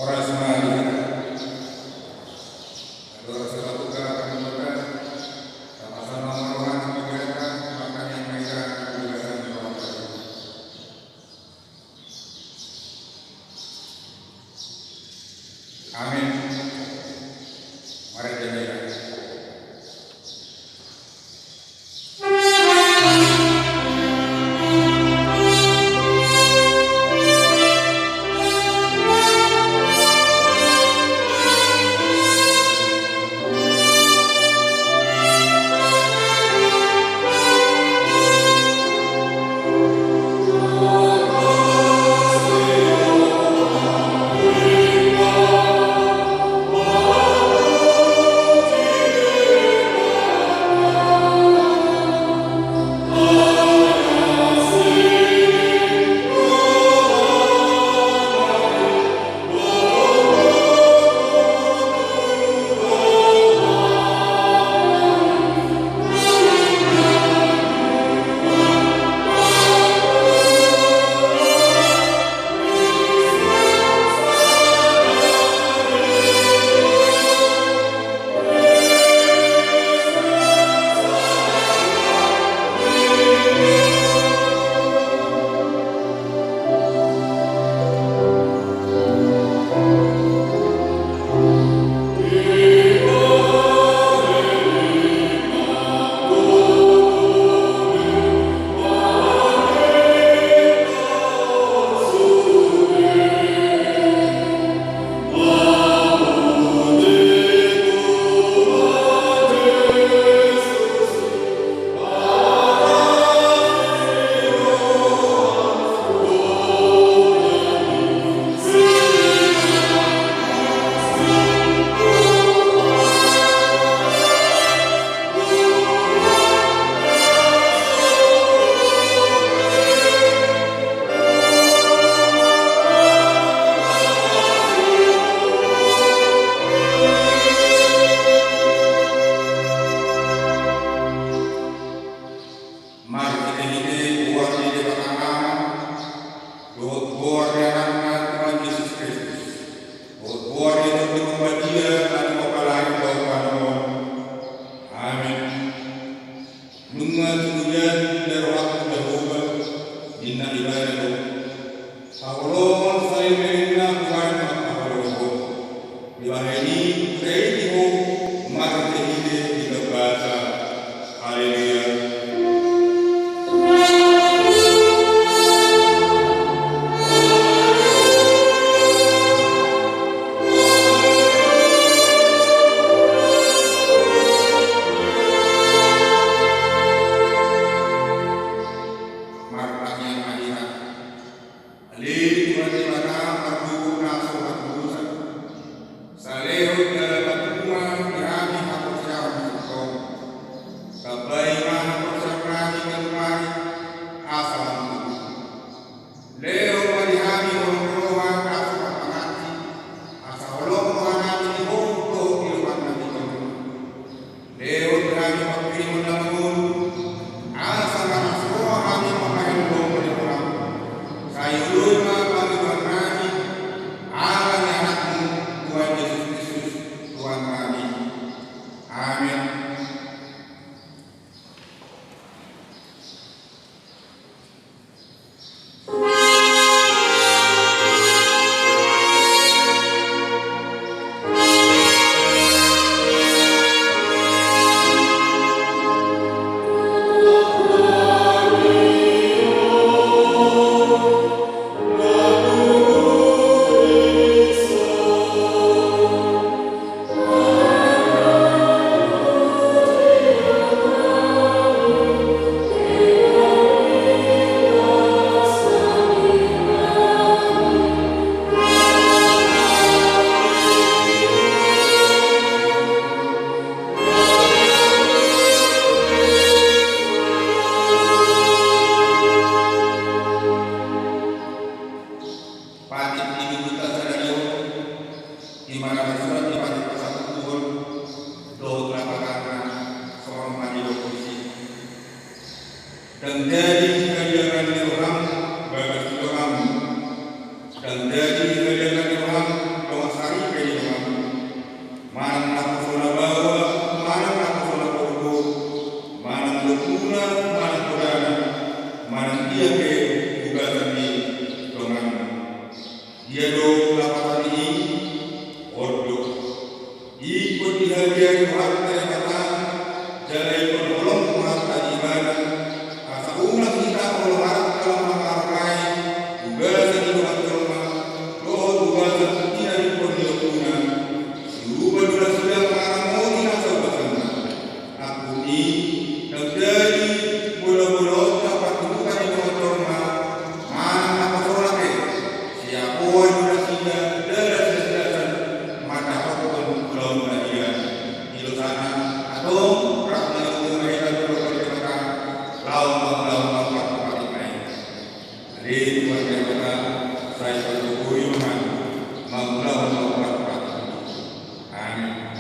Orasi Maria, adorasi lakukan akan membuat sama-sama merohani menjalankan makan yang mereka kebebasan merawat tersebut. Amin. Mari kita Leo marihani orang rohan ulun Tuhan kami, Allah anakmu Tuhan Yesus Kristus Tuhan kami. Amin. Dan dari kalian Tuhan bagas Tuhan, dan dari kalian Tuhan domasari kalian, mana aku sudah bawa, mana aku sudah perlu, mana lekuna, mana kudana, mana dia ke tugasan di Tuhan. Dia do lapatan ini, ordo, ikut dihargai Tuhan terkata, jalai penolong Tuhan ibadah. Ulang kita kalau harap dalam menghargai juga sekitar rumah roh juga tidak diperlukan juga sudah mengalami tidak sebetulnya aku ini terjadi bola-bola dapat bukan di rumah mana apa soalnya siapa juga tidak dari mata pun belum bahagia di sana atau ratna itu mereka berkata lawan Jadi buat mereka saya bersyukur Tuhan mengulakan membuat Amin.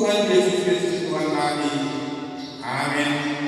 Tuhan Yesus Kristus Tuhan kami. Amin.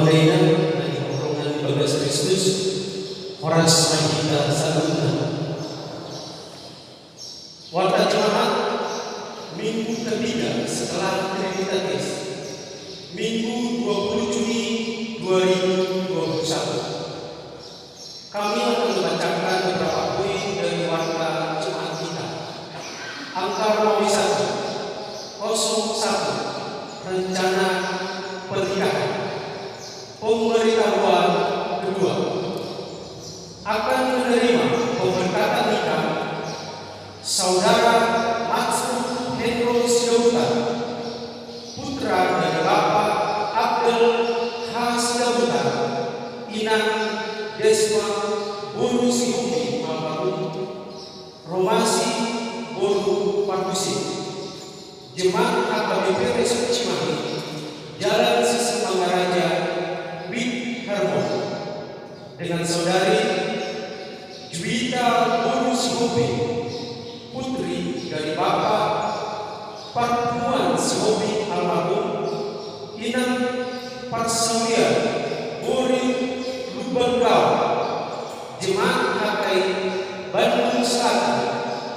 Morena dari Rombongan 15 Kristus, Horas Mahita Saluna. Warta jemaat minggu ketiga setelah Trinitatis, Minggu 20 Juni 2021. Kami akan membacakan beberapa poin dari warta jemaat kita. Angka Romawi 1, 01, rencana pernikahan. Pemberitahuan kedua, akan menerima pemberkatan nikah Saudara Matsur Hendro Sidauta, putra dari Bapak Abdel H. Sidauta, Inang Desma Boru Sihumi almarhum, Romasi Boru Pardusi, Jemaat AKBP Resort Cimahi, Jalan Sisi Mangaraja, Wid Hermon, dengan Saudari Juwita Boru Sihumi, putri dari Bapak Parpuan Sihumi almarhum, Inang Parsalia Bori Lubanggaw, Jemaat HKI Bandung Selatan,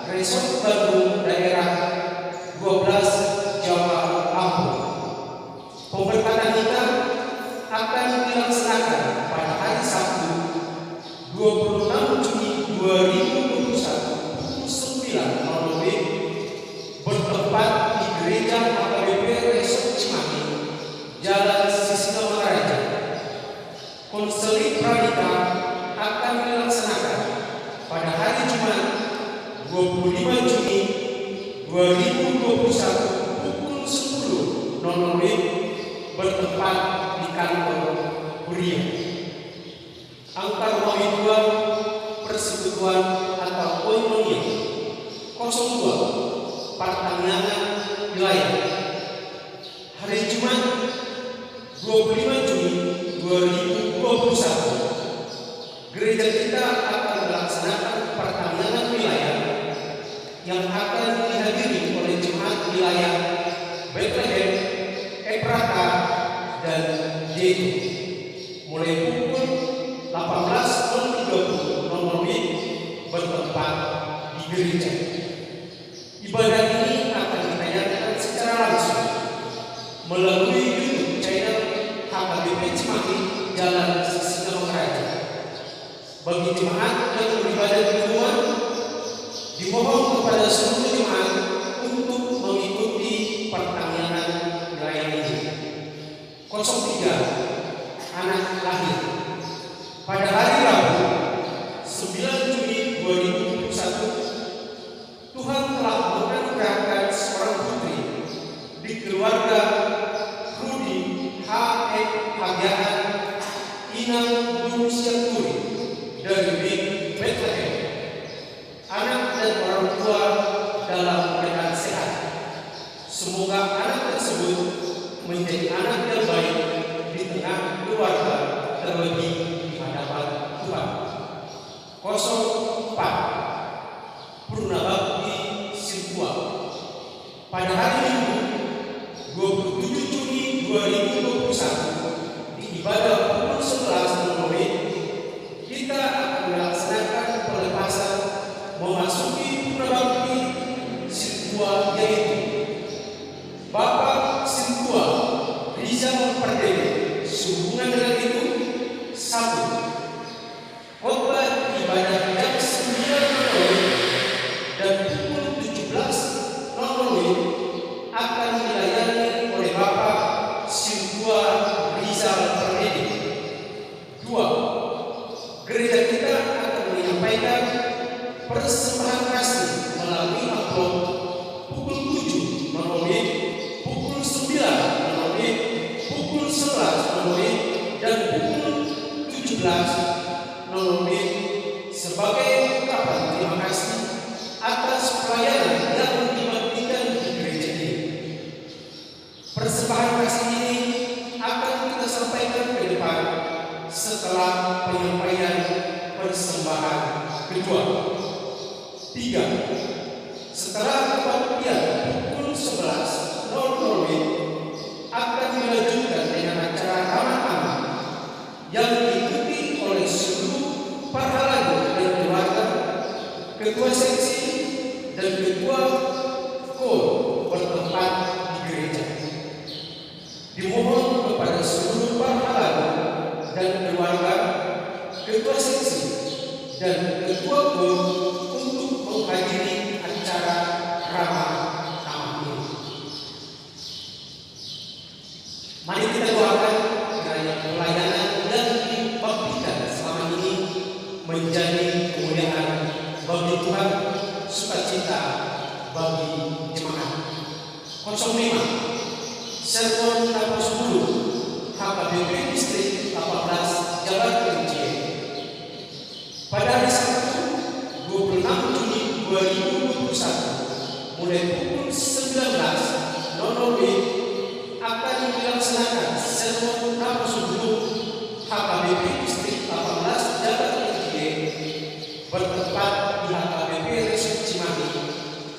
Resort Bandung Daerah 12 Jawa Ampun. Pemberkatan nikah akan dilaksanakan pada hari Sabtu 26 Juni 2021 pukul 9.00 bertempat di Gereja AKBP Resort Cimahi, Jalan Sisi Mangaraja. Konseling pranikah akan dilaksanakan pada hari Jumat 25 Juni 2021 pukul 10.00 bertempat di kantor Kuria. Angka Romawi 2, persekutuan atau koinonia. 02, pertanyaan wilayah. Hari Jumat 25 Juni 2021, gereja kita akan melaksanakan pertanyaan wilayah yang akan dihadiri oleh jemaat wilayah Bethlehem, Eprata, dan Jaitu, mulai pukul 18.30 bertempat di gereja. Ibadah ini akan ditayangkan secara langsung melalui YouTube channel HKBP Cimahi, Jalan Sisi Mangaraja. Bagi jemaat yang beribadah di rumah, dimohon kepada seluruh jemaat untuk mengikuti pertanyaan wilayah ini. 03, anak lahir. Pada hari Rabu 9 Juni 2021, Tuhan telah menganugerahkan seorang putri di keluarga Rudi H.E. Hagian Inang Bunusiaturi dari Bethlehem. Anak dan orang tua dalam keadaan sehat. Semoga anak tersebut menjadi anak yang baik di tengah keluarga, terlebih di hadapan Tuhan. 04, Purnabakti Sirtua. Pada hari Minggu 27 Juni 2021 di ibadah pukul 11.00 kita akan melaksanakan pelepasan memasuki Purnabakti Sirtua, yaitu Bapak Sirtua Rizal Pardede. Sehubungan dengan itu, 1. Khotbah ibadah jam 9.00 dan pukul 17.00 akan dilayani oleh Bapak Sirtua Rizal Pardede. 2. Gereja kita akan menyampaikan persembahan kasih melalui amplop pukul 7.00, pukul 9.00, pukul 11.00 dan pukul 17.00 sebagai ungkapan terima kasih atas pelayanan yang diberikan di gereja ini. Persembahan kasih ini akan kita sampaikan ke depan setelah penyampaian persembahan kedua. 3. Setelah ketua seksi dan ketua KOL bertempat di gereja. Dimohon kepada seluruh pahlawan dan keluarga, ketua seksi dan ketua KOL untuk menghadiri acara ramah tamah ini. Mari kita doakan kiranya pelayanan yang dibaktikan selama ini menjadi kemuliaan bagi Tuhan, sukacita bagi jemaat. 05 Sermon tahun 10 HKBP Distrik 18 Jabat Kerinci. Pada hari Sabtu 26 Juni 2021 mulai pukul 19.00 akan dilaksanakan sermon tahun 10 HKBP Distrik 18 Jabat Kerinci bertempat di HKBP Resort Cimahi,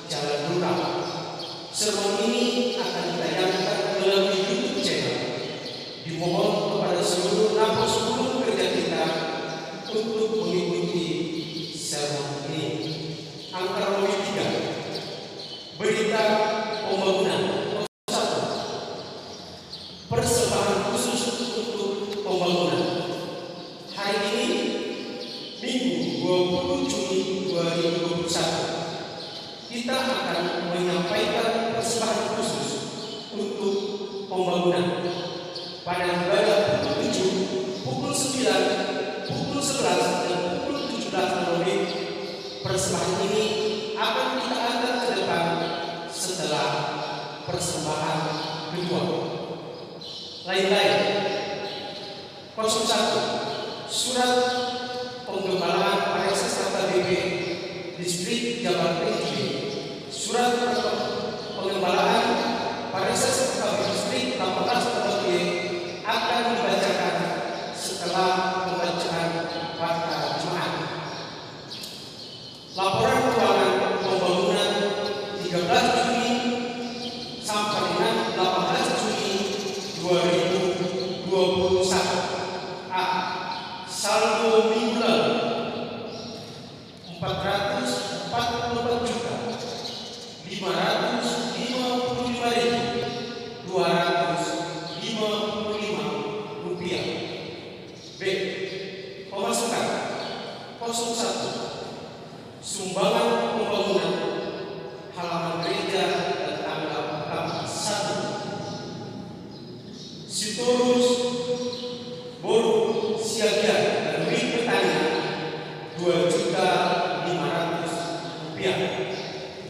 Jalan Lurah. Sermon ini akan ditayangkan melalui YouTube channel. Dimohon kepada seluruh napos guru kerja kita untuk mengikuti sermon ini. Angka nomor 3, berita pembangunan. 1. Persembahan khusus untuk pembangunan. Hari ini Minggu 20 Juni 2021 kita akan menyampaikan persembahan khusus untuk pembangunan. Pada ibadah pukul 7, pukul 9, pukul 11 dan pukul 17.00 persembahan ini akan kita angkat ke depan setelah persembahan kedua. Lain-lain. 01 Surat Penggembalaan Pareses HKBP Distrik Jabat Kerinci. Surat Penggembalaan Pareses HKBP Distrik 18 KKBP akan dibacakan setelah pembacaan fakta jemaat. Laporan keuangan pembangunan 13 Juni sampai dengan 18 Juni 2021. A. Saldo minggu lalu 444.555.255 rupiah. B. Pemasukan 01 sumbangan pembangunan halaman gereja dan tanggal 1 Sitorus Boru Siagian dan Wing Petani 2.500.000 rupiah.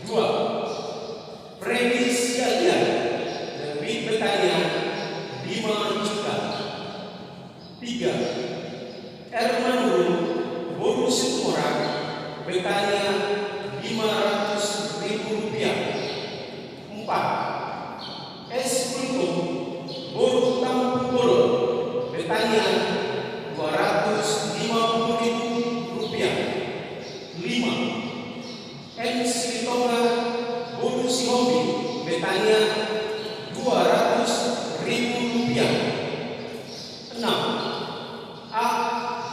2. Premi Siagian dan Wing Petani 5 juta. 3. Ermanul Boru Situmorang Betania 500.000 rupiah. 4. Es Kultum Boru Tampu Bolo Betania 250.000 rupiah. 5. M. Silitonga Boru Sihobi Betania 200.000 rupiah. 6. A.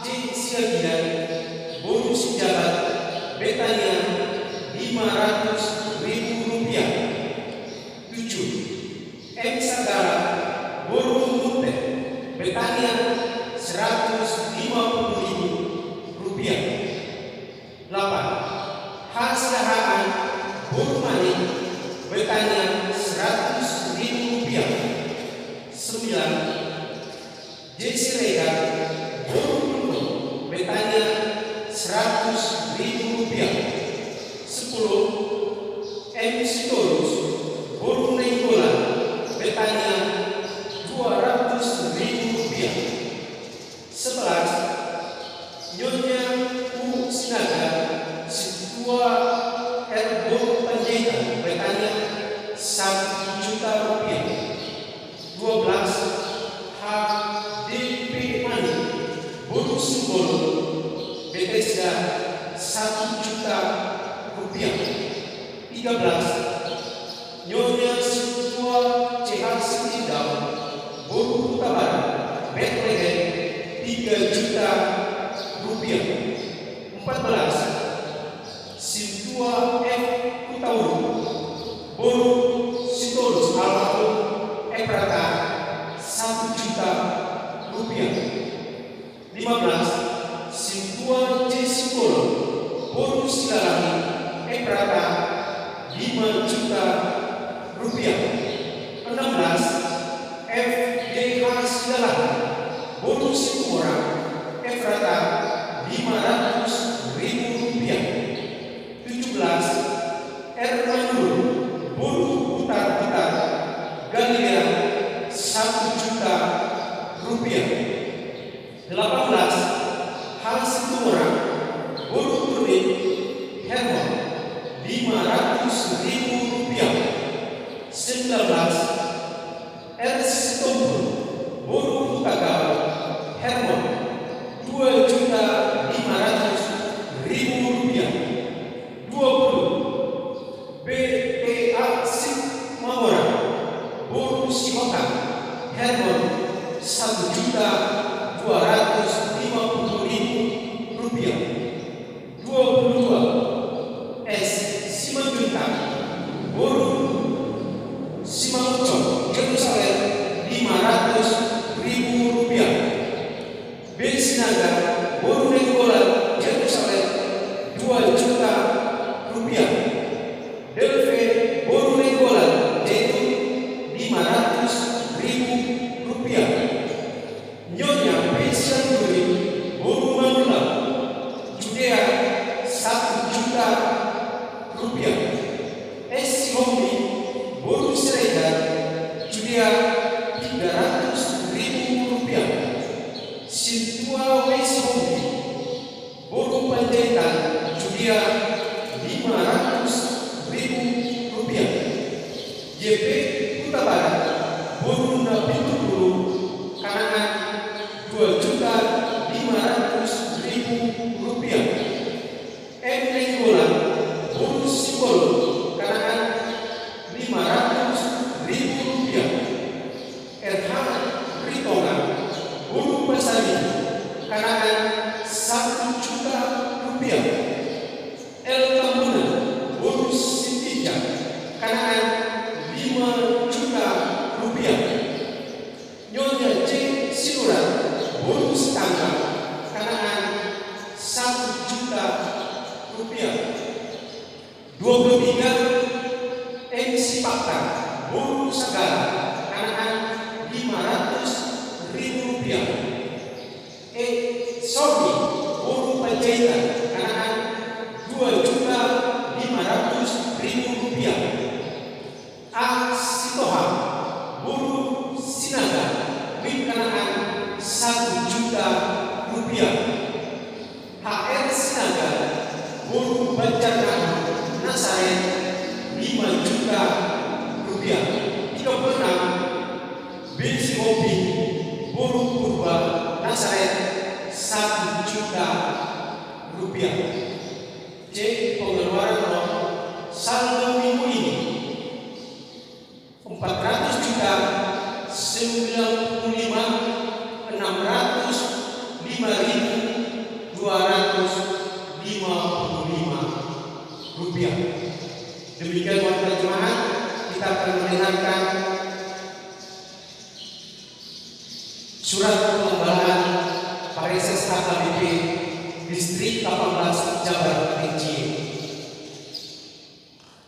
J. Siagian Boru Sijabat Betania 500.000 rupiah. 7. M. Sagara Boru Munte Betania 150.000 rupiah. 8. H. Siahaan Boru Manik Betania 100.000 rupiah. 9. J. Siregar Boru Munte Betania 100.000 rupiah. 10. M. Sitorus Boru Nenggolan Betania 200.000 rupiah. 11. Nyonya U. Sinaga Situa R. Boru Panjaitan Betania 1 juta rupiah. 12. H. D. P. Mani Boru Simbolo Bethesda 1 juta rupiah. 13. Nyonya Situa CH Sindau Boru Utabar Bethlehem 3 juta rupiah. 14. Sintua F. Kutauru, Boru Sitolus Almarhum Eprata Rp1 juta. 15. Sintua J. Sikolo, Boru Silalahi Eprata Rp5 juta. 16. FDH Silalahi, Boru Situmora Eprata Rp500.000. 17. Ermanul, Boru Putar-Putar Galilea Rp1 juta. 18. Hasitumora, Boru Turin Hermon Rp500.000. 19. Ersitompo, Boru Putagawa Hermon Rp2.500.000. 20. BPA Sigmamora, Boru Sihota Hermon Rp1.250.000. 22. S. Simanjunta, Boru Simangucong Yerusalem Rp500.000. B. Sinaga, Boru Nenggolan Yerusalem Rp2 juta. Delve, Boru Nenggolan Jaitu Rp500.000. Nyonya Pesangguri, Boru Manula Judea Rp1 juta. S. Homi, Boru Sereda Judea Rp300.000. Sintua Wes Homi, Boru Panjaitan Judea Rp500.000. JP Kuta Barat, Boru Napitupulu Kanangan Rp2.500.000. M. Nenggolan, Boru Sikolo Kanangan Rp500.000. RH Ritonga, Boru Pasari Kanangan Rp1 juta. L. Tambuna, Boru Sintija Kanangan Rp5 juta. Nyonya J. Siluran, Boru Setangga Kanangan Rp1 juta. 23. M. Sipakta, Boru Sagara Kanangan Rp500.000. E. Sordi, Boru Panjaitan Kanangan Rp2.500.000. A. Sitohang, Boru Sinaga Win Kanangan Rp1 juta. HR Sinaga, Boru Banjarnegara Nasaret Rp5 juta. 36. Bensi Hobi, Boru Purba Nasaret Rp1 juta. C. Pengeluaran uang saldo minggu ini Rp495.695.255. Demikian waktu jemaat, kita akan mendengarkan surat pengembalaan Pareses HKBP Distrik 18 Jabar Rinci.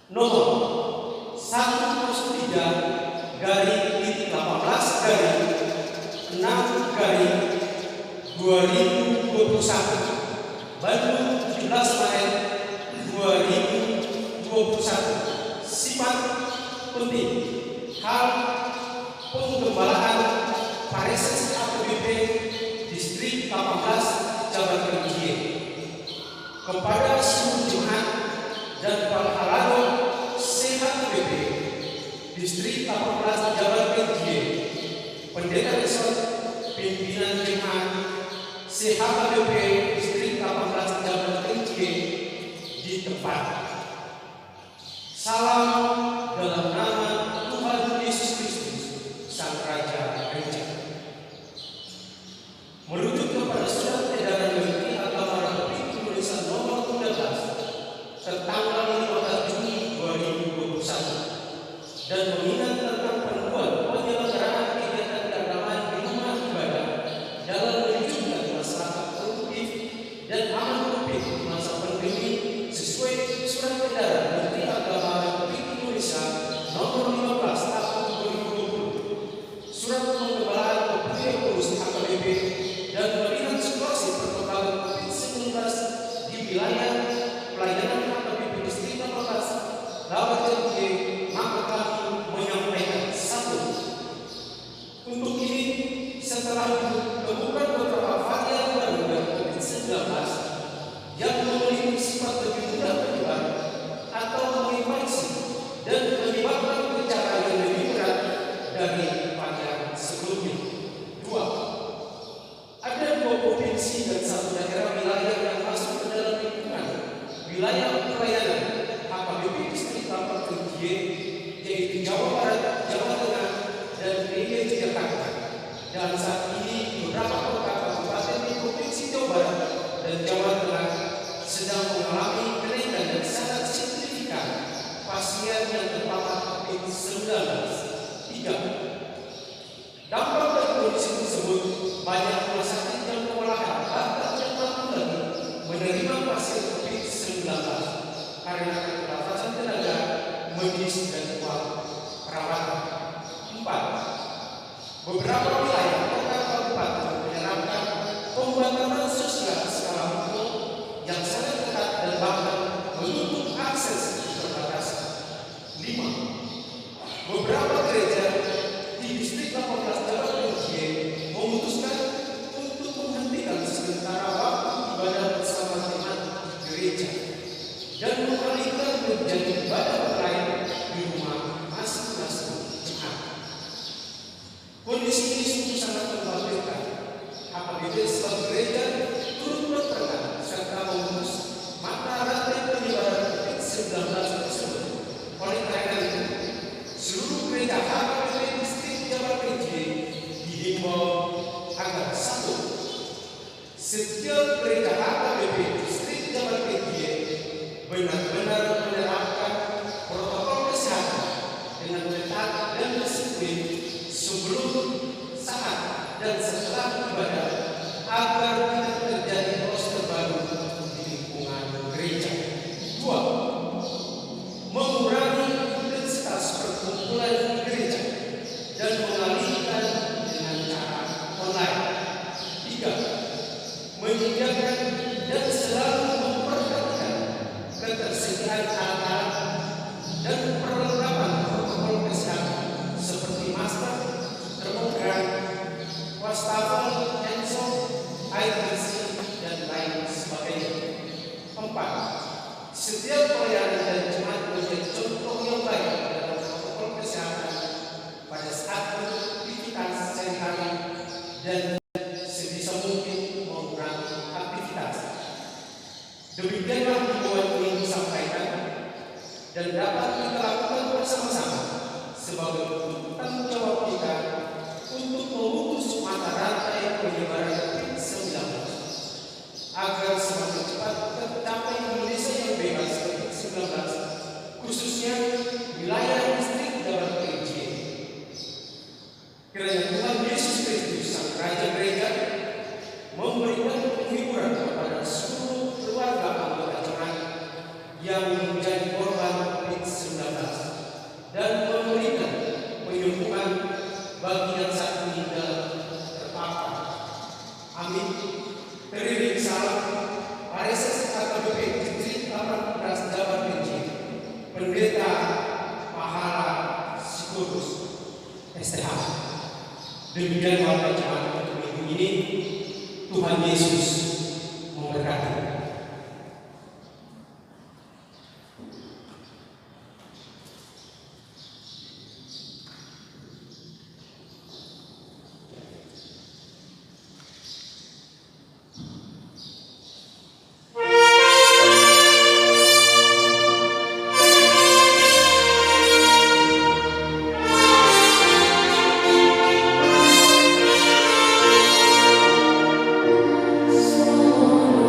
Nomor 113-6-2021 Bandung 17 Maret 2021. Sifat penting hal penggembalaan Pareses HKBP Distrik 18 Jabar Rinci kepada seluruh jemaat dan para halal CHKBP Distrik 18 Jabar Rinci, pendeta resort pimpinan jemaat CHKBP Distrik 18 Jabar Rinci di tempat. Salam dalam nama Tuhan Yesus Kristus, Sang Raja Gereja. Merujuk kepada surat edaran Menteri Agama Republik Indonesia nomor 13 serta dan saat ini beberapa kota kabupaten di Provinsi Jawa Barat dan Jawa Tengah sedang mengalami kenaikan yang sangat signifikan pasien yang terpapar COVID-19. 3. Dampak dari kondisi tersebut, banyak rumah sakit yang kewalahan bahkan yang mampu lagi menerima pasien COVID-19 karena keterbatasan tenaga medis dan uang perawatan. 4. Beberapa wilayah kota kabupaten menerapkan pembatasan sosial skala mikro yang sangat ketat dan bahkan menutup akses perbatasan. 5. Beberapa gereja di distrik 18 Jawa Barat memutuskan untuk menghentikan sementara waktu ibadah bersama jemaat di gereja dan mengalihkan menjadi ibadah online di rumah masing-masing jemaat. Kondisi ini sungguh sangat mengkhawatirkan. HKBP sebagai gereja turut berperan serta memutus mata rantai penyebaran COVID-19 tersebut. Oleh karena itu, seluruh gereja HKBP distrik Jawa Barat dihimbau agar 1. Setiap gereja HKBP distrik Jawa Barat benar-benar menerapkan protokol kesehatan dengan ketat dan disiplin sebelum, saat, dan setelah ibadah agar tidak terjadi kluster baru di lingkungan gereja. 2. Mengurangi intensitas perkumpulan di gereja dan mengalihkan dengan cara online. 3. Menyediakan dan selalu memperhatikan ketersediaan alat dan perlengkapan protokol kesehatan seperti masker, termogan, wastafel, handsoap, air bersih, dan lain sebagainya. 4. Setiap pelayanan dan jemaat menjadi contoh yang baik dalam protokol kesehatan pada saat beraktivitas sehari-hari dan sebisa mungkin mengurangi aktivitas. Demikianlah himbauan ini disampaikan dan dapat kita lakukan bersama-sama sebagai bentuk tanggung jawab kita untuk memutus mata rantai penyebaran COVID-19 agar semakin cepat tercapai Indonesia yang bebas COVID-19, khususnya wilayah distrik Jawa Barat. Kiranya Tuhan Yesus Kristus Sang Raja Gereja memberikan penghiburan kepada seluruh keluarga anggota jemaat yang menjadi korban COVID-19 dan memberikan penyembuhan bagi yang saat ini terpapar. Amin. Teriring salam Pareses HKBP distrik 18 Jawa Barat, Pendeta Pahala Sikurus STH. Demikian warga jemaat untuk minggu ini. Tuhan Yesus memberkati.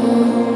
So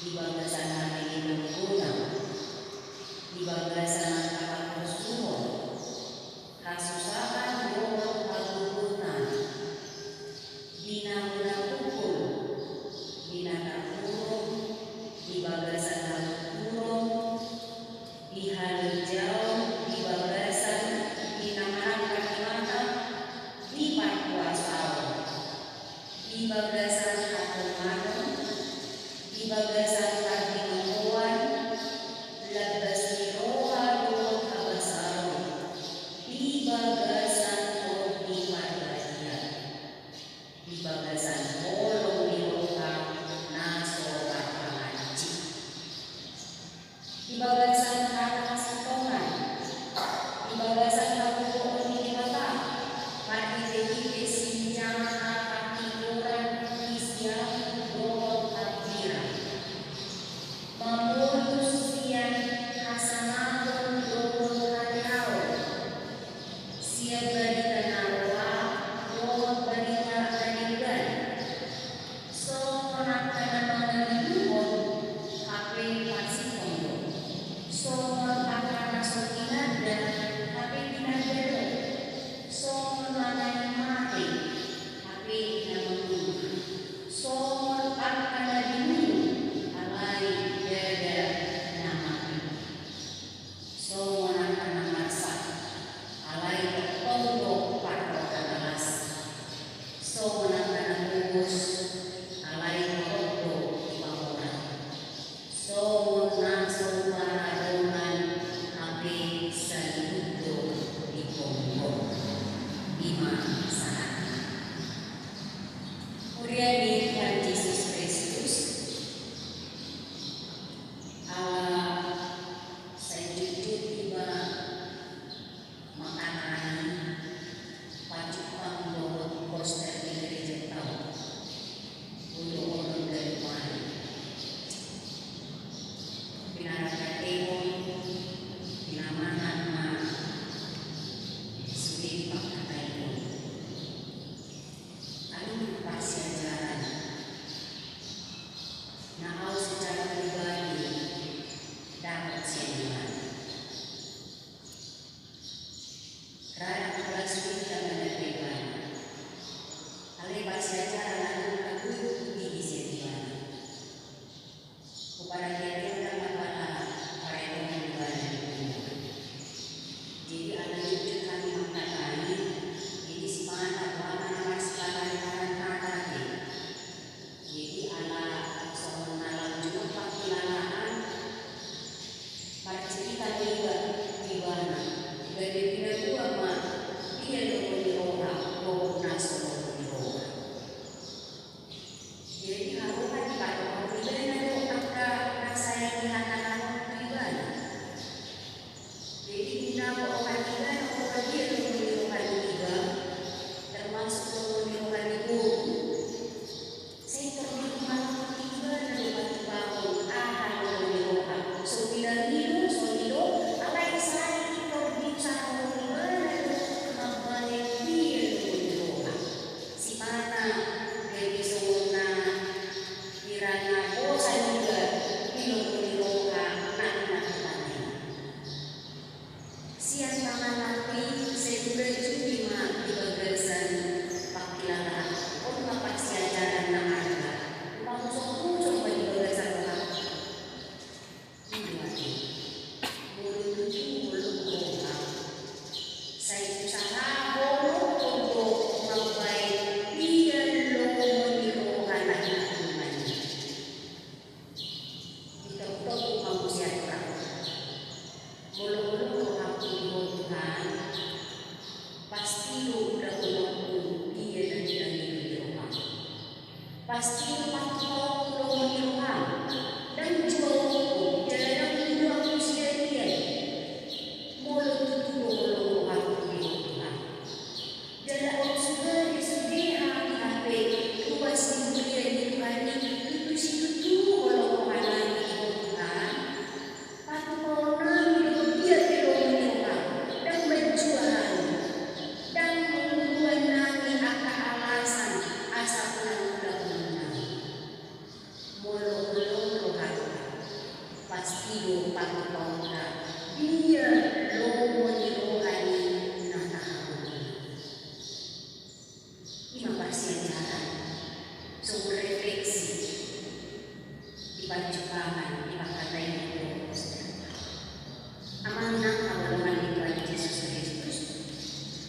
di bagasan hari berguna, di bagasan kakak bersumo, kasusahan bobot pagugunan, dina guna pukul, dina takurung, di bagasan halukurung, di halujau, di bagasan dina marangkat mata, di parkuasau, di bagasan hatumanu, di bagasan kardingoan, labas niroha doon kabasaro, di bagasan di margadian, di bagasan bolong niroha naso kapanganci, di bagasan tanah sitongan, di bagasan kabupaten di mata, pati sinjana katiluran isian doon akhiran, memulus siang hasanatun doon hadiau, siang dari tanawa doon berita kanigan, so menakkan mengalihun hape pasikondo, so menakkan sokinan dan hape pinagdero, so menakkan mati hape pinamanggunan, so menakkan dini alai dada nama, so menakkan marsa alai tondo patokan alas, so menakkan bungkus alai tondo bangunan, so menakso paradongan hape saludo di Kongo lima saat. Uriani Tuhan Yesus Kristus, Allah sejujur tiba makanan pacupang doon poster di gereja tahu untuk orang dari mana pinarakan temon pinamanan ma sudah dipakai pun lalu pasti ajaran nah secara pribadi dapat siapa rara kelas kita menerima alih pasti ajaran lalu di siapa kepada dia kepada para yang ibadah. Jadi ada juga kami mengatakan ini semangat mana sekarang kanan. Jadi ala soal malam juga panggilan pada cerita juga di mana dari pindah dua mah dia di orang naso di orang. Jadi harus dipakai pembelian ada saya pastido pagpapangka dia lomo ni rohani na tahapon. Imapasyajaran so refleksi di pancupangan di pakatay nito amang nang kawalangan ni Tuhan Yesus Kristus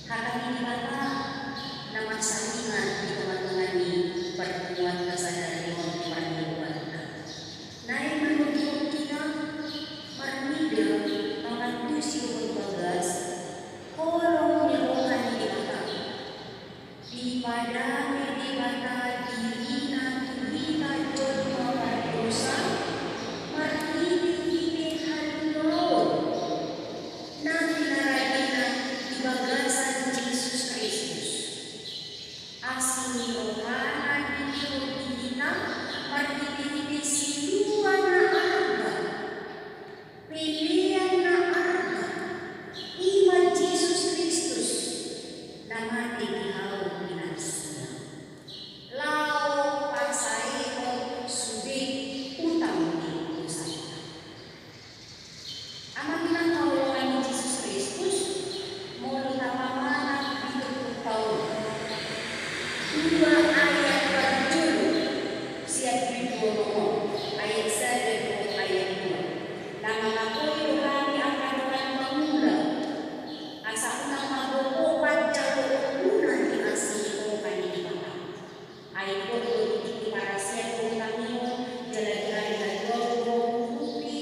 hatang inibata na magsalingan di tengah-tengah ni pertemuan kesadaran di paniluan naik menunjuk kita marmida mengantu siung bagas kolong ni rohani di mata di padane di mata dirina turina jodoh dosa marmidi halulon nanti naradina di bagasan Yesus Kristus asing rohana di kita marmidi siluan na arga pilihan na arga iman Yesus Kristus na mati dihaw pinasya lao pasaihon sudik utang di usaya amang kinakaulangan ni Yesus Kristus muli tapamanang dito taon 2 ayat berjudul siap video ayat 1 ayat 2 na mengakoy rohani akan Tuhan mangula asa unang mabubukan jalo una ni asiko kanina ayat 2 para siap kung kamiyo jalan-jalan na dogo kupi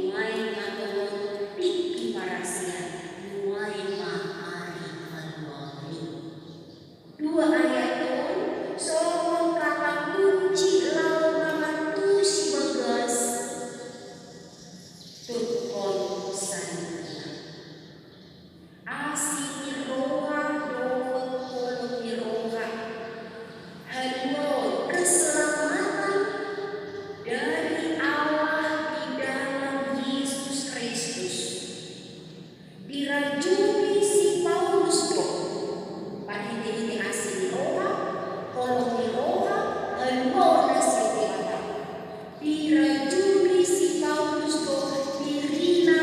nuay matulong piki para siap nuay maari maluwali 2 ayat 2 so kakakunci lau mengantu si bagas tukon sana asing ni roha doon kolong ni roha haluan keselamatan dari Allah di dalam Yesus Kristus dirajuni si Paulus dong pahiti-hiti asing ni roha kolong ni roha haluan na si Tewata dirajuni si Paulus dong dirina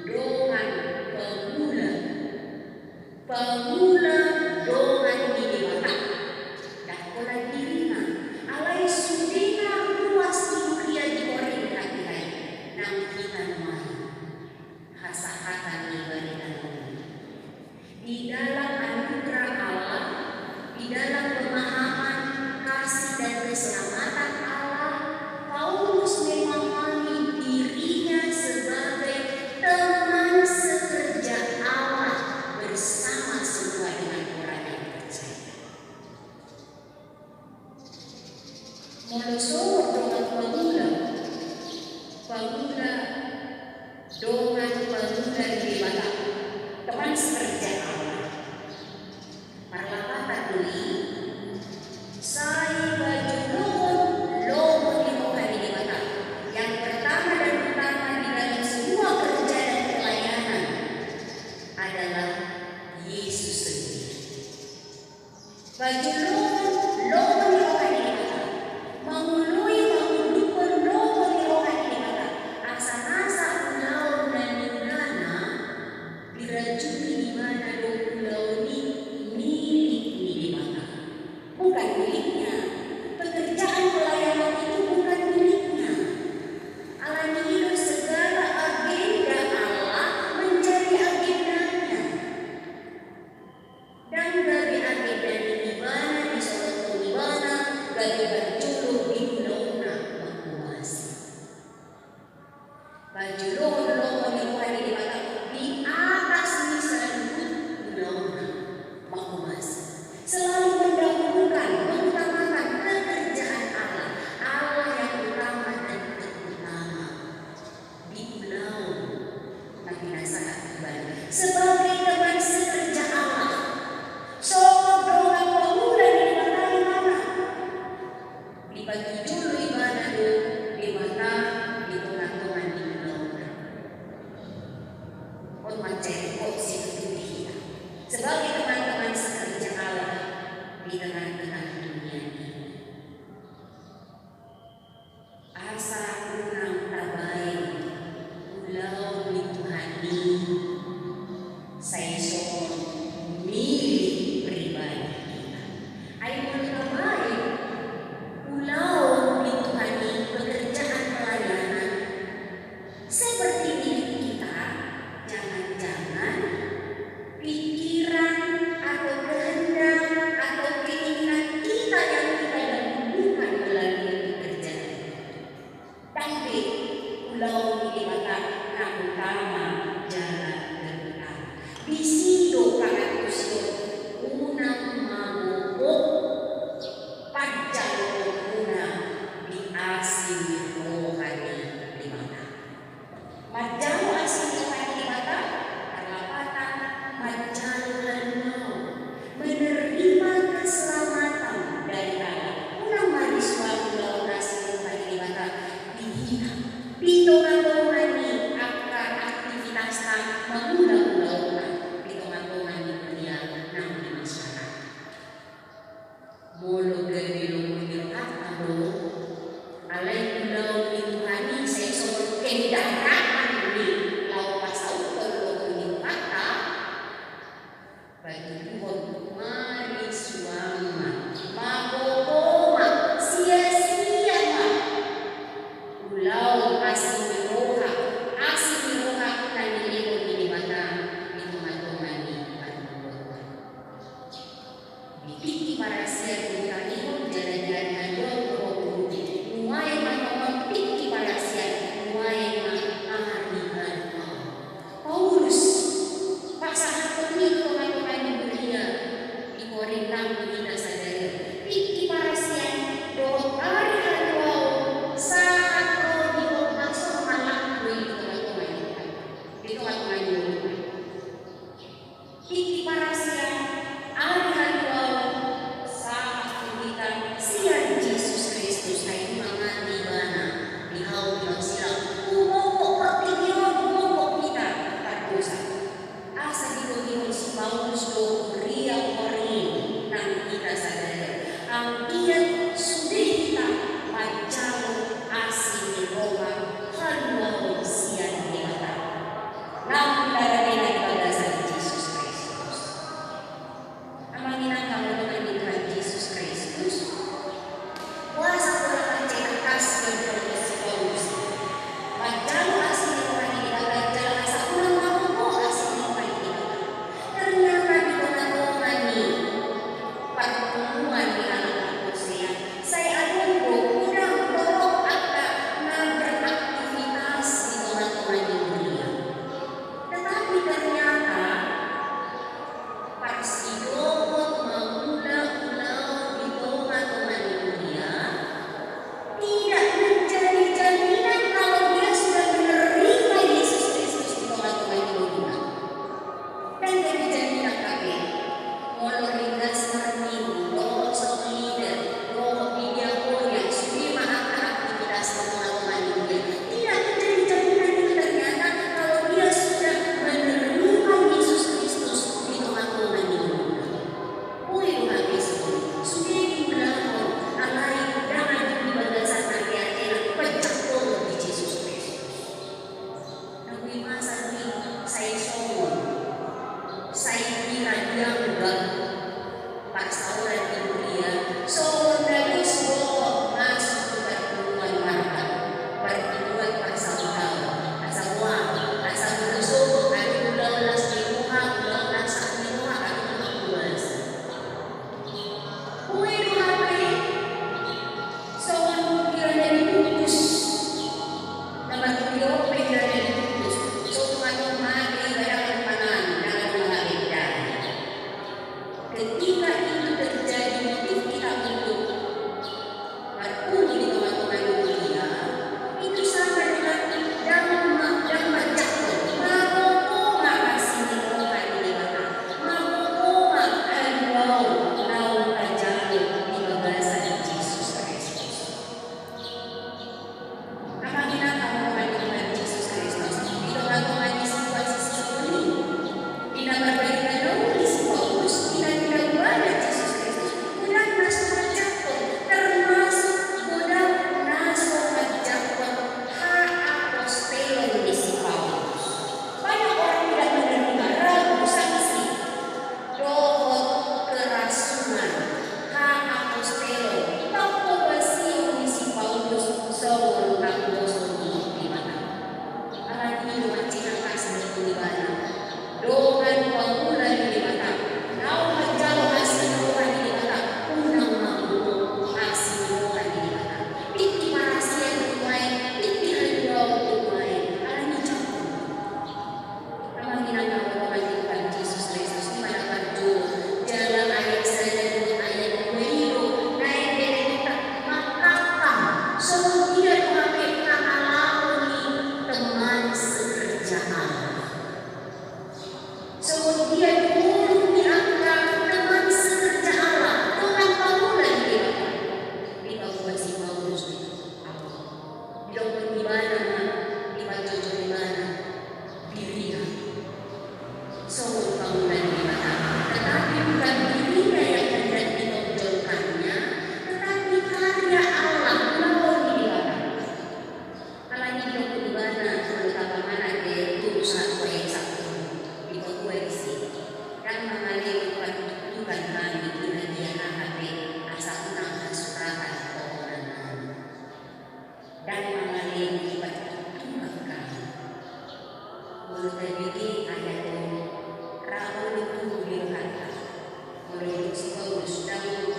dongan pemula dongan ni Tewata dan kolang dirina alay sudina luas imuria di orang kakirai nang kita nuai hasahatan ni baritan di dalam anugerah Allah di dalam pemahaman kasih dan keselamatan Allah Paulus memahami dirinya sebagai teman sekerja Allah bersama semua dengan orang yang percaya. Molosor dengan pemula dengan pemula di mata teman sekerja Allah. Parlapatan duli saya baju logo di muka di mata. Yang pertama dan utama di dalam semua kerja dan pelayanan adalah Yesus sendiri. Baju logo di muka di mata. Mengulupkan logo di muka di mata. Asa-asa ulau dan nunana dirajuni di mana pulau ini milik di mata. pulau di mata na utama jalan terbuka. Bisido para kusyo unang mabubok pagjalo una di asin rohani di mata. Madjalo asin rohani di mata, karapatan madjalo lanau menerima keselamatan dari Allah. Unang maniswa pulau asin rohani di mata dihina. Pitongan-tongani akan aktivitas mengulang-ulang pitongan-tongani dunia ng masyarakat. Molo gani kata bro, alay pulau lingkungan sa isang kendaraan ni lawas auto kata bagi Tuhan mariswama magopoma sia-sia pulau asin roha kanilego ni mata lingkungan ni panulungan. Bibiti para siya kung kanilog jalan-jalan na doon nuway mamapiti para siya nuway maharihan mo. Paulus pasahan nito mga ni Maria di ko rin lang pinita sa dali. Piti para siya doon arihan mo sa ako di ko masok malakboy dito at ngayon. Piti para siya arihan mo sa aktivitan siya Jesus Kristus ay mga dibana ihaw lang sila umoko kita pagkusa asa dito si Paulus do Ria Corin nang kita sa dali ang iyan sudi kita madjalo asin ni Roma halwa siya ni mata nang darani na ibadah sa Jesus Kristus. Ang ginagawa naman ni Jesus Kristus wasa ko lang ang tinakas ng si Paulus. Madjalo asin ni Roma ni ibadah sa unang mabubo asin ni Roma ni ibadah. Ternyata dito na Roma ni pagtulungan ni anak siya. Saya adugo unang dorong at na beraktivitas di teman-teman di dunia. Tetapi ternyata parsidokot mengulang-ulang di teman-teman di dunia tidak menjadi jaminan kalau dia sudah menerima Yesus Kristus di teman-teman di dunia. Dan dari jaminan kami molorigas marminggu roh sok leader roh diakonia sudi maaka aktivitas teman-teman di dunia tidak menjadi jaminan itu ternyata kalau dia sudah menerima Yesus Kristus di teman-teman di dunia. Ui Tuhan Yesus sudi dibilang alay jangan dibagasan akhir-akhir pecah di Yesus Kristus. Nabi masa ni saya somon saya kira dia enggak pasaran di dunia so dari semua masuk ke pertemuan marka pertemuan pasangan asawa asal musuh ada ulas di rumah ulas di rumah ada ulas kue duhape so kira dari putus nama dia kira dari putus so teman-teman ibarat panan dalam mengalir ketika itu terjadi motif kita untuk berkumpul di teman-teman dunia itu sama dengan dan menjatuh mengokoma kasih di Tuhan di mata mengokoma alwau lau ajalu di bagasan Yesus Kristus. Apa ginagawa teman-teman Yesus Kristus di teman-teman di situasi seperti ini tidak berbeda jauh di si Paulus tidak pada Yesus Kristus udah masuk mencakup termasuk udah masuk mencakup hak apostolon di si Paulus. Banyak orang tidak menerima ragu sanksi dohot kerasulan hak apostolon tanpa basio di si Paulus seorang apostol di mana alat ini macam kasih di mana dohan pengulan di mata kau menjauh hasil dohan di mata unang mampu hasil dohan di mata piti marasian rumai piti hari dua dokter di mana, di Jojo di mana, dirinya. Semua bangunan di mana, tetapi bukan dirinya yang hendak ditonjolkannya, tetapi karya Allah melalui di mana. Kalau ini dokter di mana, kalau mana dia urusan proyek satu di kota isi, dan mengalih bukan kami di bagian AHP asal menangkan surakan keuangan dan mengalih bukan Tuhan kami. Menurut Bagi ayat Raul itu berkata, menurut si Paulus Daud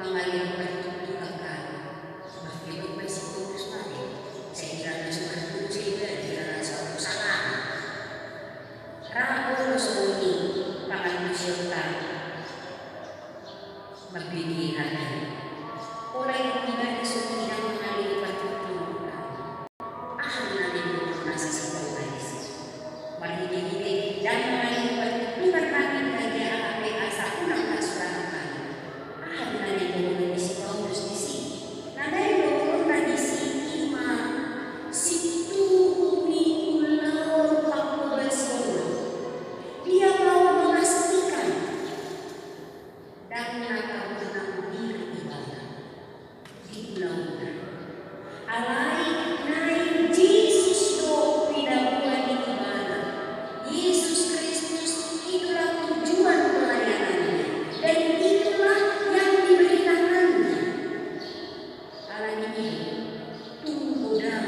mengalih bukan Tuhan kami. Bagi si Paulus mari, saya kira sudah tujuh dan kira suatu salah. Raul sembunyi pangan bersyukur memberi hati. Orang yang ibadah sembunyi dan mengalih batu Tuhan. Ahli nanti masih sebagai mari kita dan mengalih batu Tuhan kami bagi AHP asal ulang surat kami. Ahli nanti mengalih si Paulus di sini. Nadai dokter tradisi iman situ umi ulau pakul bersekolah. Dia mau memastikan dan akan mengambil ibadah di bulan alai naik Yesus do pinabuan di ibadah. Yesus Kristus itulah tujuan pelayanannya dan itulah yang diberitakannya. Alam ini tunggu dalam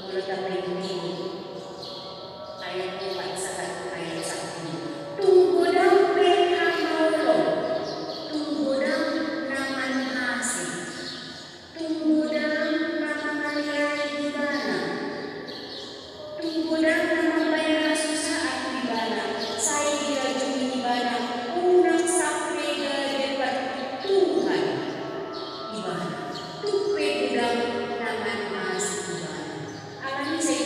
mulai begini ayat 4 sampai ayat 1. Tunggu dalam PHMolo, tunggu dalam naman hasil, tunggu dalam nama kalian di mana, tunggu dalam nama bayar susah di mana, saya dirajuni di mana, unang sampai depan Tuhan di mana, tupe dalam naman hasil di mana. Alami saya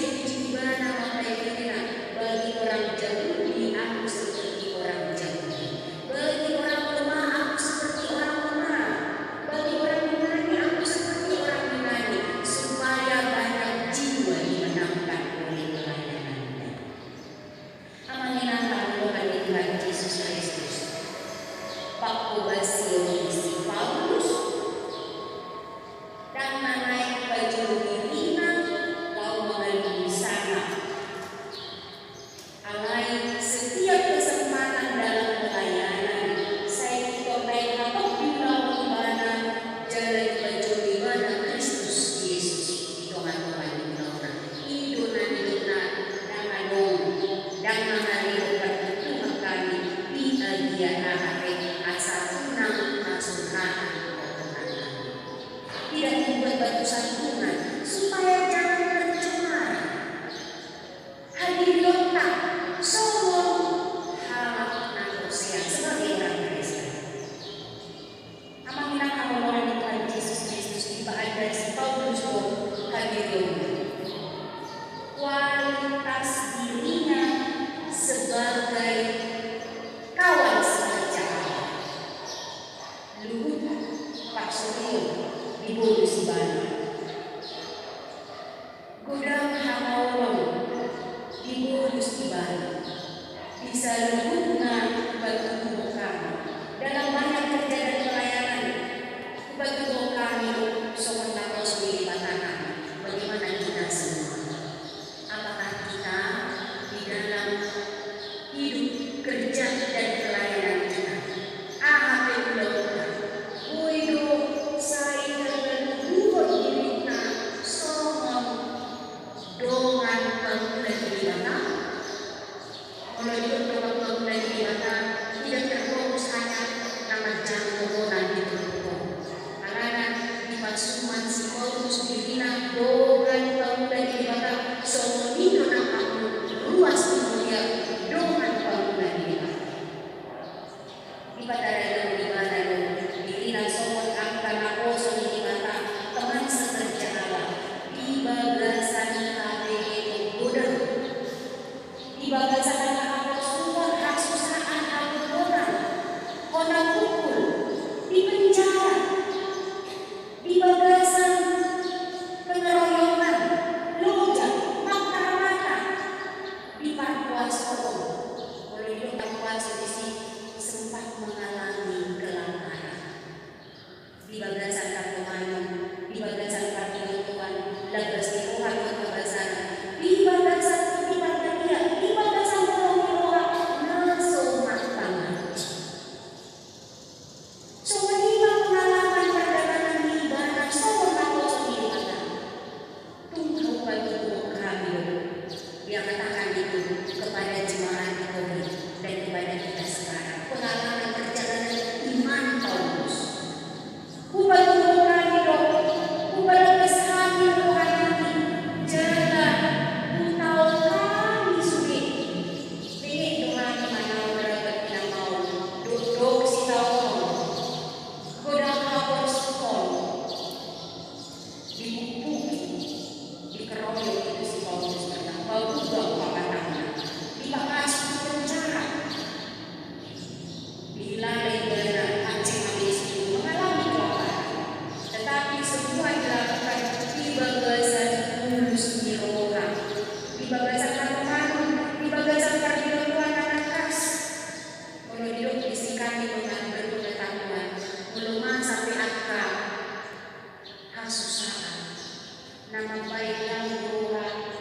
nama baik lalu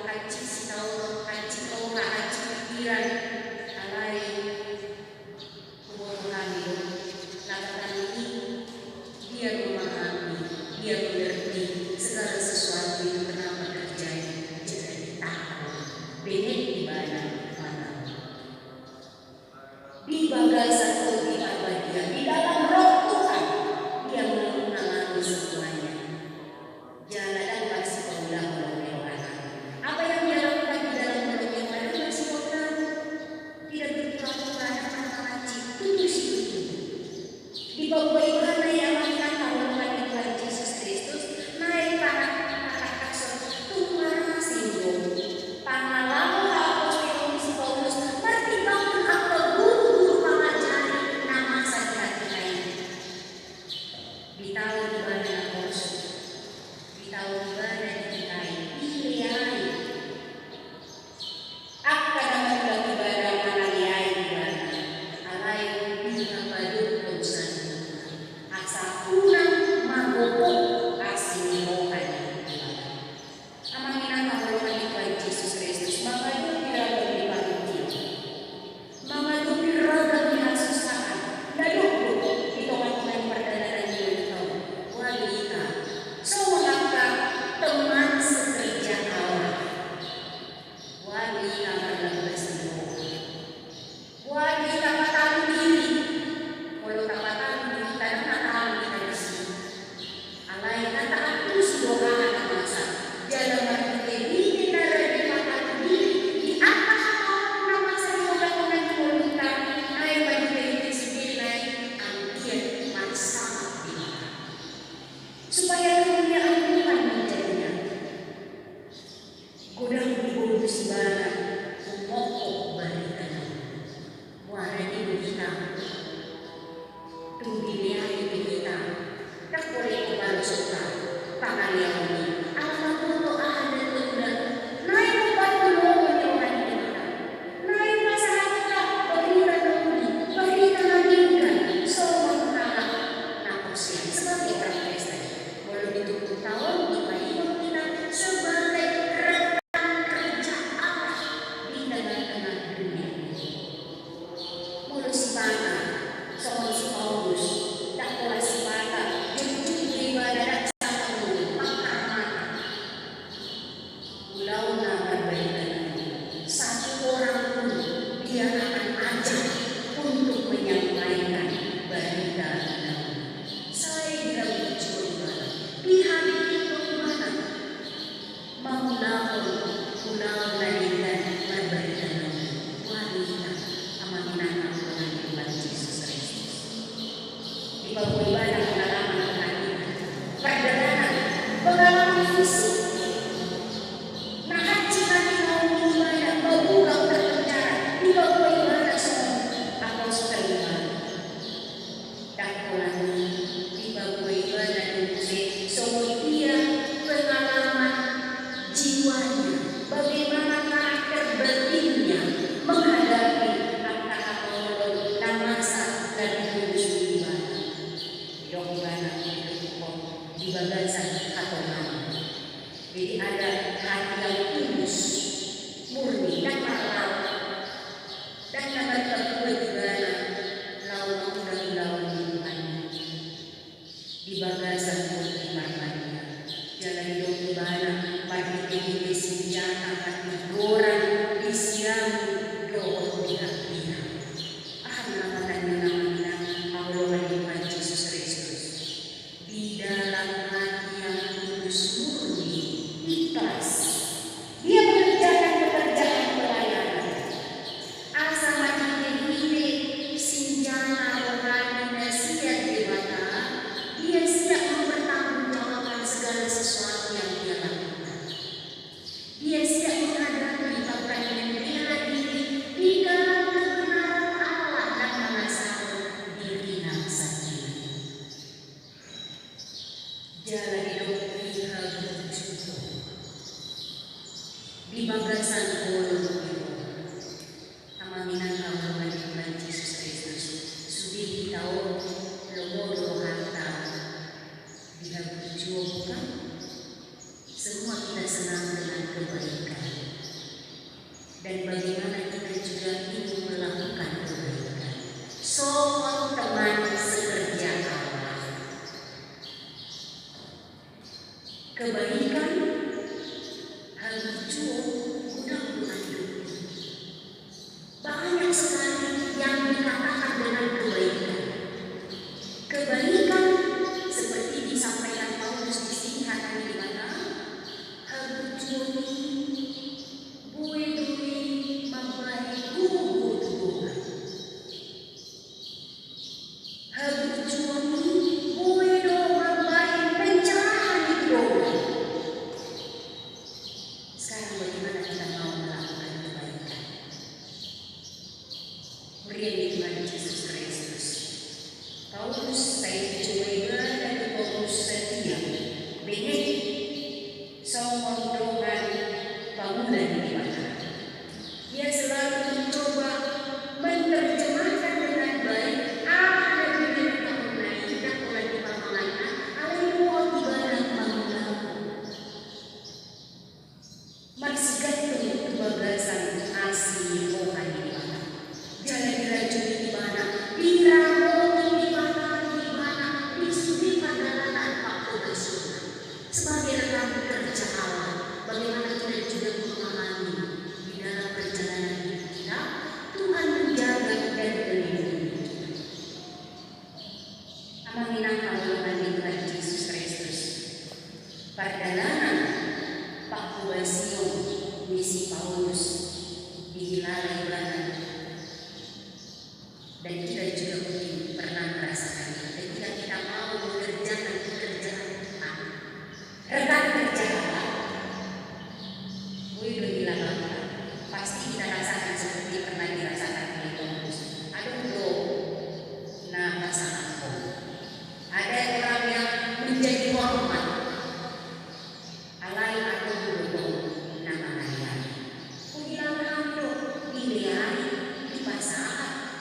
haji setahun haji roha haji pikiran alai kebodohan itu lakukan ini dia memahami dia mengerti segala sesuatu itu kenapa terjadi jadi tahu benar ibadah mana di bagasan di abadian di dalam roh Tuhan dia mengalami semuanya jalan dan masih berulang apa yang dia lakukan di dalam mulutnya pada masih berulang tidak berlaku pada kata-kata tulus itu di bawah ibadah yang akan melakukan Tuhan Yesus Kristus naik tanah kasar Tuhan singgung pangalamu apostol misi Paulus pertimbangan atau guru-guru pengajari nama saja lain di tahun ibadah kosong di tahun ibadah dikai pilihai apa nama bulan ibadah mana liai ibadah alai bila badut urusan asal kurang mabuk asing rohani amangina mabulukan Tuhan Yesus Kristus mabadu diragam di pagi mabadu diragam di hasusahan daduk di tomat-tomat perdagangan di tahun wanita semangat teman sekerja Allah wanita dalam bersentuh wanita tahu diri kalau tak tahu diri tak tahu kita di sini alai kata aku doa anak masa jalan berpikir ini nara di mata diri di atas nama saya dengan wanita naik bagi diri sendiri naik ambil masa supaya kemuliaan Tuhan menjadinya godang dibunuh sibaran memokok barikan warna kita tunggu dilihat kita tak boleh kembali suka pangalian ini alam untuk ada tunda naik membantu mohon Tuhan kita naik masalah kita berikan dahulu berikan lanjutkan semua mengharap nakusian sebagai orang Kristen boleh ditutup tahun dibayang kita sebagai rekan kerja Allah di tengah-tengah dunia mulus mana soal si Paulus tak boleh si mana jujur ibadah dan sama mulut maka pulau nama berbeda satu orang pun dia akan ajak untuk menyampaikan berita saya bilang coba lihat itu mana mau pulau lainnya berbeda wanita amanah Tuhan Yesus Kristus di bawah ibadah pengalaman perjalanan pengalaman fisik nah haji nanti mau ibadah mau pulang terpenjara di bawah ibadah semua apostol ibadah dan pulang di bawah ibadah musik semua dia pengalaman jiwanya bagaimana karakter batinnya menghadapi kata-kata dan masa dan tulus ibadah dong ibadah di bagasan atau mana jadi ada hati yang tulus murni dan halal dan dapat terbuat ibadah lawan dan lawan Tuhan di bagasan putih marmanya jalan dong ibadah bagi tinggi senjata hati gorang di siang doa di hatinya nama Allah Tuhan Yesus Kristus di dalam hati yang tulus murni ikhlas dia mengerjakan pekerjaan pelayanan asa mati senjata rohani dan siap di mata dia siap mempertanggungjawabkan segala sesuatu yang dia lakukan dia siap menghadapi bahkan dengan bela diri di dalam kebenaran Allah dan mengasah diri sendiri jalan hidup kita berjuang di bagasan kolom amaminan Tuhan Yesus Kristus sudi tahu logo harta dia berjuang semua kita senang dengan kebaikan. Dan bagaimana kita juga ingin melakukan kebaikan. Soal teman sekerja Allah. Kebaikan harus guna hidup. Banyak sekali yang dikatakan dengan kebaikan. Kebaikan seperti disampaikan Paulus di sini katanya di mana? Habujuni buedui mabai gugu. Habujuni buedo mabai pencerahan itu. Sekarang bagaimana kita mau melakukan kebaikan? Berikan Tuhan Yesus Kristus. Paulus saya coba dan Paulus setia. Begini, soal doa bangunan di mana? Dia selalu mencoba menerjemahkan dengan baik apa yang diberitakan kita oleh pemahaman alaihi ibadah bangunan. Masih gantung kebablasan asli rohani di mana? Jangan diracuni di mana? Diramoni di mana? Disudi pada tanpa kebersunan. Sebagai rekan kerja Allah, bagaimana kita juga memahami di dalam perjalanan hidup kita, Tuhan menjaga dan melindungi kita. Amanginang Tuhan Yesus Kristus. Perjalanan Pak Kubasio misi Paulus di Hilalai Belanda. Dan kita juga mungkin pernah merasakan ketika kita mau mengerjakan pekerjaan Tuhan. Rekan kerja Allah, udah bilang apa? Pasti kita rasakan seperti pernah dirasakan oleh Paulus. Aduh bro, nah masalahku. Ada orang yang menjadi hormat. Alai aku dulu nama ayah. Kuhilang kamu dilihat di pasar.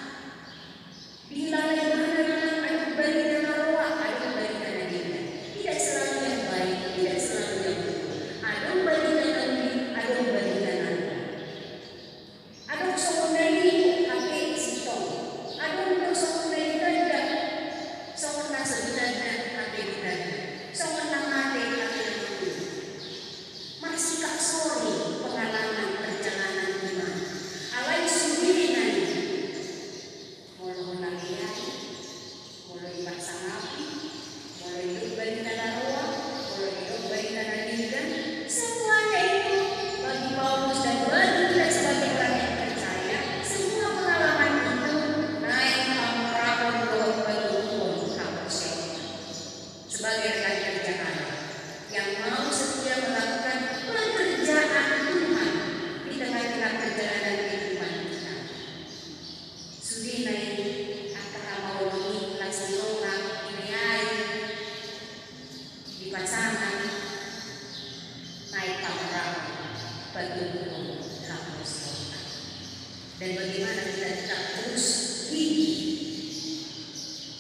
Bila mana ada bagi nama roh, ada bagi nama dia. Tidak selalu yang baik, tidak selalu yang buruk. Ada bagi nama dia, ada bagi nama dia. Ada semuanya pakai sitong. Ada untuk semuanya tidak. Semuanya sebenarnya pakai tidak. Semuanya pakai itu. Masih kak sorry pengalaman perjalanan di mana? Alai sendiri nanti. Mulai lihat, mulai pasang api, mulai hidup bagi tanah roh, mulai hidup bagi tanah dingin. Semuanya itu bagi Paulus dan bagi kita sebagai orang yang percaya. Semua pengalaman itu naik perahu roh bagi umum hapus sebagai rekan kerja Allah yang mau setia melakukan pekerjaan Tuhan di tengah-tengah perjalanan kehidupan kita. Sudi naik antara mau kasih orang ini di pasangan naik perahu bagi umum hapus dan bagaimana kita tetap terus gigih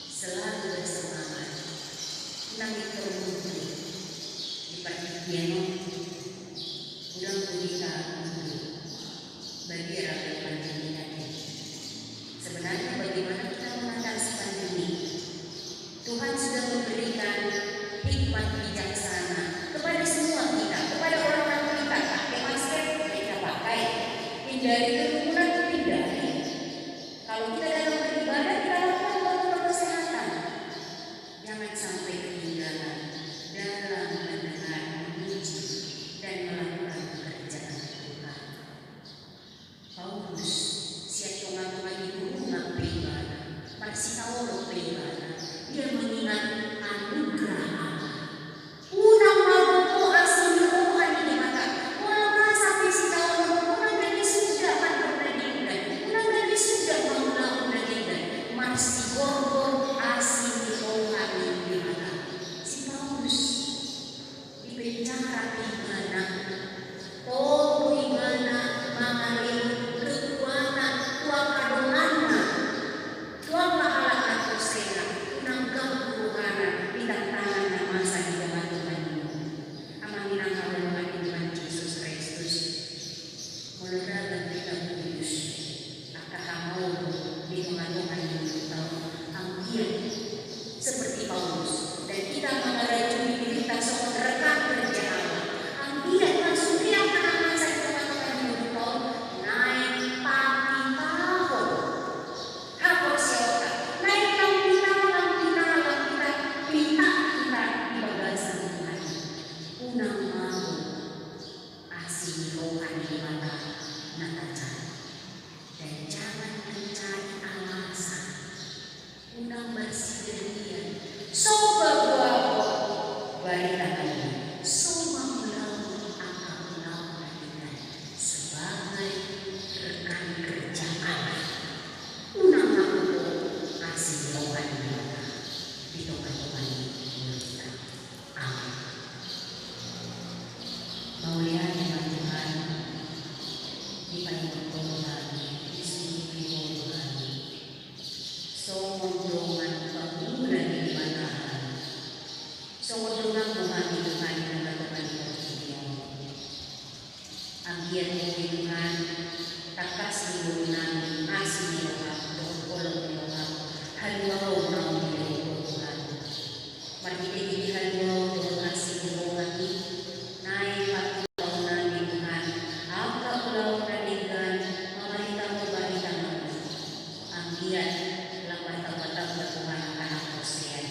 selalu bersemangat nanti terbukti di perhatian udah kita bagi rakyat pandemi tadi. Sebenarnya bagaimana kita mengatasi pandemi? Tuhan sudah memberikan hikmat bijaksana kepada semua kita, kepada orang-orang kita. Pakai masker kita pakai, hindari kerumunan hindari. Kalau kita dalam beribadah kita lakukan protokol kesehatan. Jangan sampai ketinggalan dalam mendengar, memuji dan melakukan pekerjaan Tuhan. Paulus siap mengakukan ibu pribadi, masih tahu pribadi. Dia mengingat anugerah Allah. Unang mabuko asli rohani di mata. Walau sampai si tahu orang dari sudah Anggian mo Tuhan, takas ni namin, asin ni Tuhan, tulong ni Tuhan, halimaw na umilong Tuhan. Margitigin halimaw Tuhan asin ni Tuhan, naay pagkulaw namin Tuhan, ang kaulaw na linggan, mamalita mo balita namin. Anggian, lapatang-patang na Tuhan ang anak ko siya.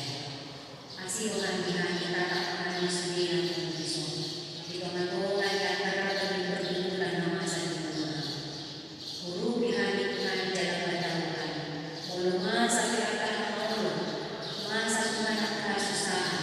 Asin Tuhan, kita tak sendiri ng Tuhan. Ito matungan at karatan ng perlindungan ng masa ng Tuhan. Puro bihani Tuhan dalam kadaluhan. Mula masa kirakan ng Paulo, masa Tuhan ang kasusahan,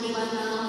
di mana